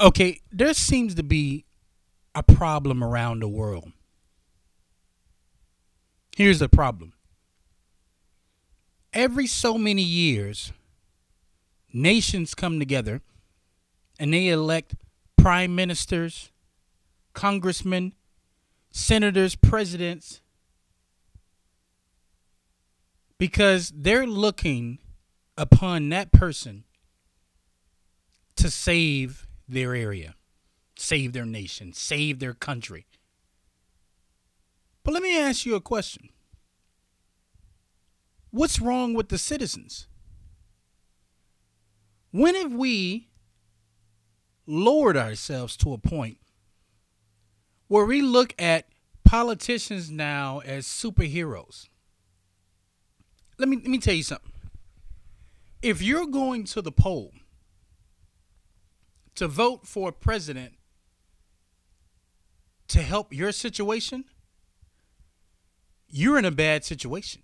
Okay, there seems to be a problem around the world. Here's the problem. Every so many years, nations come together and they elect prime ministers, congressmen, senators, presidents, because they're looking upon that person to save their area, save their nation, save their country. But let me ask you a question. What's wrong with the citizens? When have we lowered ourselves to a point where we look at politicians now as superheroes? Let me tell you something. If you're going to the poll to vote for a president to help your situation, you're in a bad situation.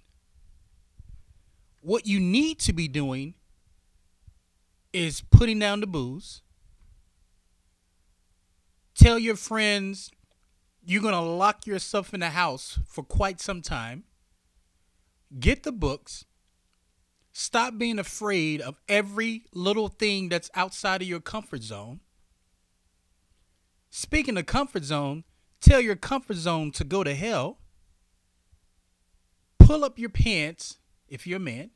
What you need to be doing is putting down the booze. Tell your friends you're going to lock yourself in the house for quite some time. Get the books. Stop being afraid of every little thing that's outside of your comfort zone. Speaking of comfort zone, tell your comfort zone to go to hell. Pull up your pants if you're a man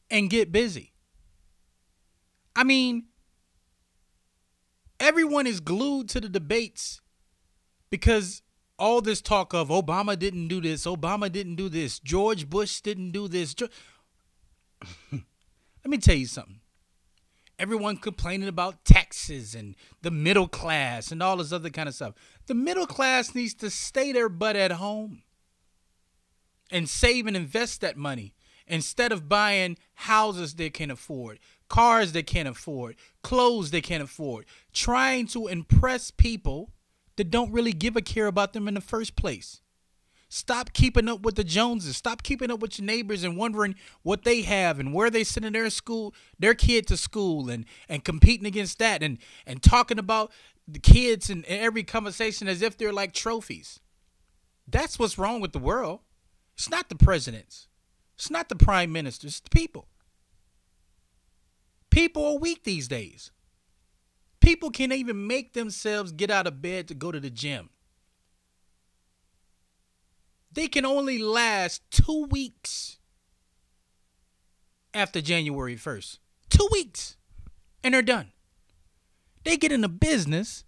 and get busy. I mean, everyone is glued to the debates because all this talk of Obama didn't do this, Obama didn't do this, George Bush didn't do this. Let me tell you something. Everyone complaining about taxes and the middle class and all this other kind of stuff. The middle class needs to stay their butt at home and save and invest that money instead of buying houses they can't afford, cars they can't afford, clothes they can't afford, trying to impress people that don't really give a care about them in the first place. Stop keeping up with the Joneses. Stop keeping up with your neighbors and wondering what they have and where they sending their kid to school and competing against that and talking about the kids in every conversation as if they're like trophies. That's what's wrong with the world. It's not the presidents. It's not the prime ministers. It's the people. People are weak these days. People can't even make themselves get out of bed to go to the gym. They can only last 2 weeks after January 1st. 2 weeks. And they're done. They get in a business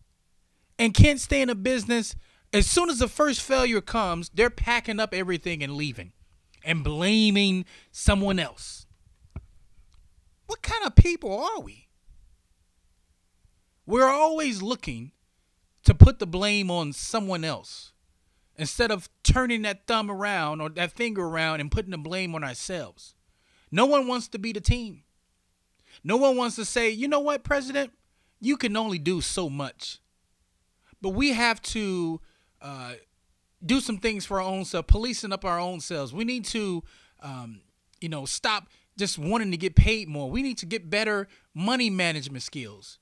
and can't stay in a business. As soon as the first failure comes, they're packing up everything and leaving and blaming someone else. What kind of people are we? We're always looking to put the blame on someone else instead of turning that thumb around or that finger around and putting the blame on ourselves. No one wants to be the team. No one wants to say, you know what, President, you can only do so much. But we have to do some things for our own self, policing up our own selves. We need to, stop just wanting to get paid more. We need to get better money management skills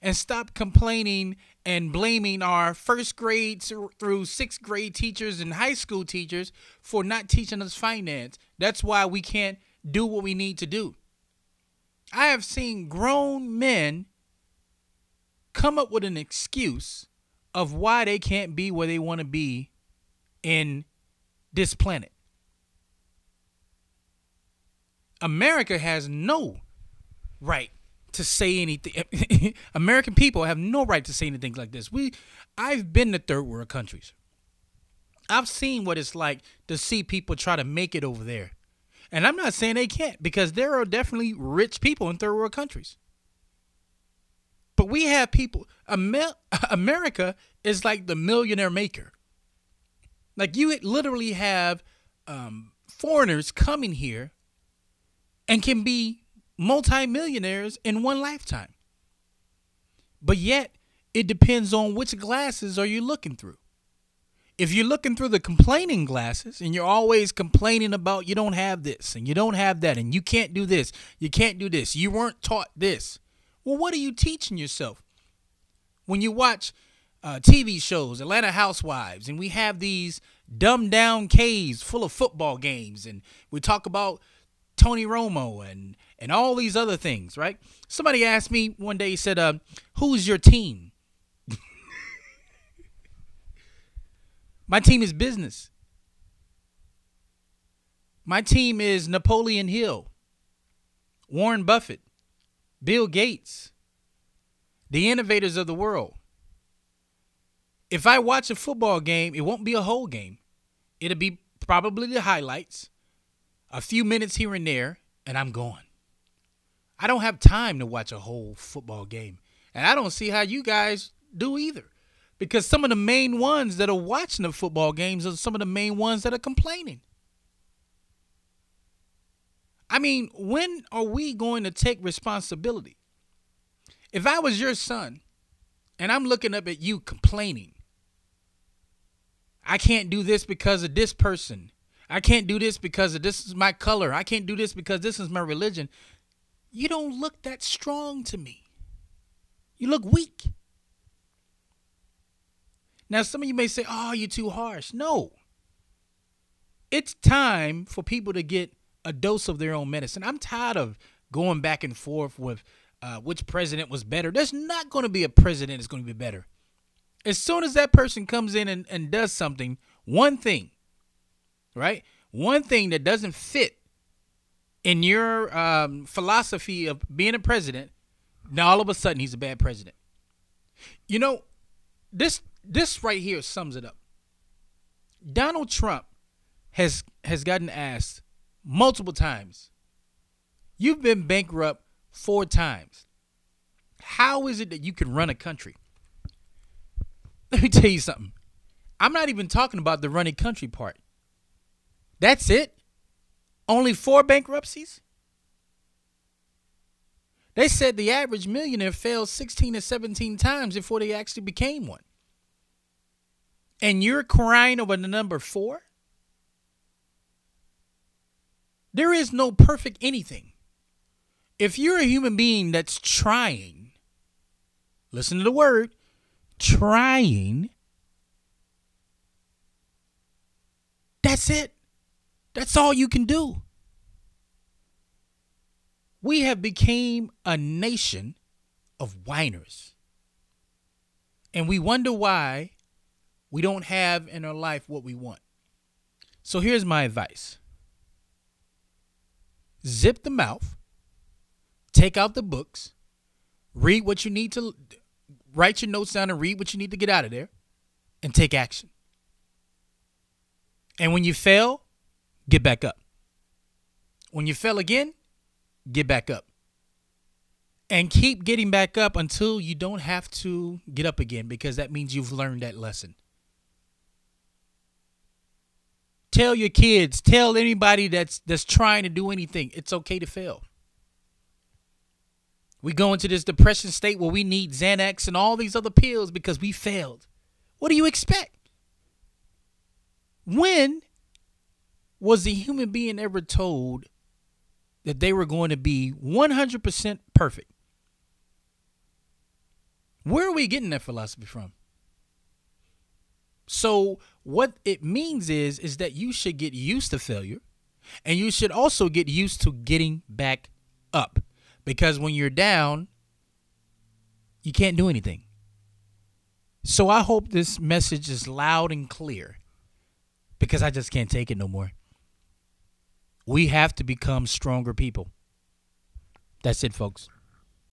and stop complaining and blaming our first grade through sixth grade teachers and high school teachers for not teaching us finance. That's why we can't do what we need to do. I have seen grown men come up with an excuse of why they can't be where they want to be in this planet. America has no right to say anything. American people have no right to say anything like this. I've been to third world countries. I've seen what it's like to see people try to make it over there. And I'm not saying they can't, because there are definitely rich people in third world countries. But we have people, America is like the millionaire maker. Like you literally have foreigners coming here and can be multimillionaires in one lifetime. But yet, it depends on which glasses are you looking through. If you're looking through the complaining glasses and you're always complaining about you don't have this and you don't have that and you can't do this, you can't do this, you weren't taught this. Well, what are you teaching yourself? When you watch TV shows, Atlanta Housewives, and we have these dumbed down caves full of football games, and we talk about Tony Romo and all these other things, right? Somebody asked me one day, he said, who's your team? My team is business. My team is Napoleon Hill, Warren Buffett, Bill Gates, the innovators of the world. If I watch a football game, it won't be a whole game. It'll be probably the highlights, a few minutes here and there, and I'm gone. I don't have time to watch a whole football game. And I don't see how you guys do either. Because some of the main ones that are watching the football games are some of the main ones that are complaining. I mean, when are we going to take responsibility? If I was your son and I'm looking up at you complaining, I can't do this because of this person. I can't do this because of this is my color. I can't do this because this is my religion. You don't look that strong to me. You look weak. Now, some of you may say, oh, you're too harsh. No. It's time for people to get a dose of their own medicine. I'm tired of going back and forth with which president was better. There's not going to be a president that's going to be better. As soon as that person comes in and does something, one thing, right? One thing that doesn't fit in your philosophy of being a president, now all of a sudden he's a bad president. You know, this right here sums it up. Donald Trump has gotten asked multiple times, you've been bankrupt 4 times. How is it that you can run a country? Let me tell you something. I'm not even talking about the running country part. That's it? Only 4 bankruptcies? They said the average millionaire failed 16 to 17 times before they actually became one. And you're crying over the number 4? There is no perfect anything. If you're a human being that's trying, listen to the word, trying, that's it. That's all you can do. We have become a nation of whiners. And we wonder why we don't have in our life what we want. So here's my advice. Zip the mouth. Take out the books. Read what you need to, write your notes down and read what you need to get out of there. And take action. And when you fail, get back up. When you fail again, get back up. And keep getting back up until you don't have to get up again, because that means you've learned that lesson. Tell your kids, tell anybody that's trying to do anything, it's okay to fail. We go into this depression state where we need Xanax and all these other pills because we failed. What do you expect? When was a human being ever told that they were going to be 100% perfect? Where are we getting that philosophy from? So what it means is that you should get used to failure, and you should also get used to getting back up, because when you're down, you can't do anything. So I hope this message is loud and clear, because I just can't take it no more. We have to become stronger people. That's it, folks.